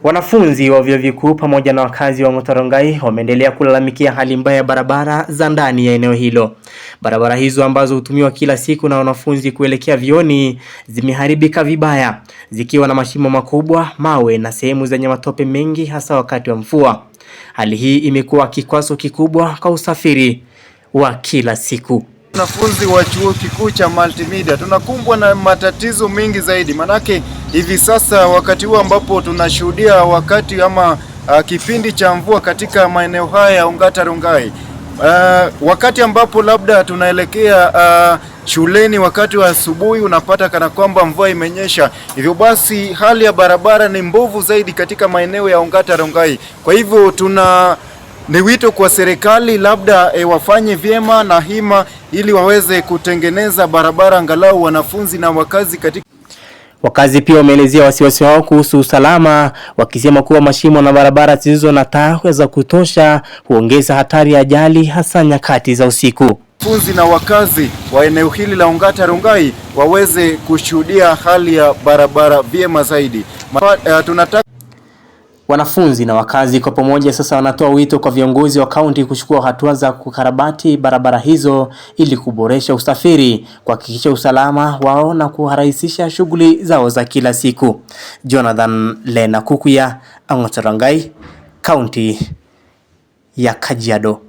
Wanafunzi wa vyuo vikuu pamoja na wakazi wa Ongata Rongai wameendelea kulalamikia hali mbaya ya barabara za ndani ya eneo hilo. Barabara hizo ambazo hutumiwa kila siku na wanafunzi kuelekea vyuoni zimeharibika vibaya, zikiwa na mashimo makubwa, mawe na sehemu zenye matope mengi hasa wakati wa mvua. Hali hii imekuwa kikwazo kikubwa kwa usafiri wa kila siku. Wanafunzi wa chuo kikuu cha Multimedia tunakumbwa na matatizo mengi zaidi, manake hivi sasa wakati huu ambapo tunashuhudia wakati ama kipindi cha mvua katika maeneo haya ya Ongata Rongai, wakati ambapo labda tunaelekea shuleni wakati wa asubuhi, unapata kana kwamba mvua imenyesha. Hivyo basi hali ya barabara ni mbovu zaidi katika maeneo ya Ongata Rongai. Kwa hivyo ni wito kwa serikali labda wafanye vyema na hima ili waweze kutengeneza barabara angalau wanafunzi na wakazi katika. Wakazi pia wameelezea wasiwasi wao kuhusu usalama, wakisema kuwa mashimo na barabara zisizo na taa za kutosha huongeza hatari ya ajali hasa nyakati za usiku. Wanafunzi na wakazi wa eneo hili la Ongata Rongai waweze kushuhudia hali ya barabara vyema zaidi. Tunataka wanafunzi na wakazi kwa pamoja sasa wanatoa wito kwa viongozi wa kaunti kuchukua hatua za kukarabati barabara hizo ili kuboresha usafiri, kuhakikisha usalama wao na kurahisisha shughuli zao za kila siku. Jonathan Lena Kukuya, Ongata Rongai, kaunti ya Kajiado.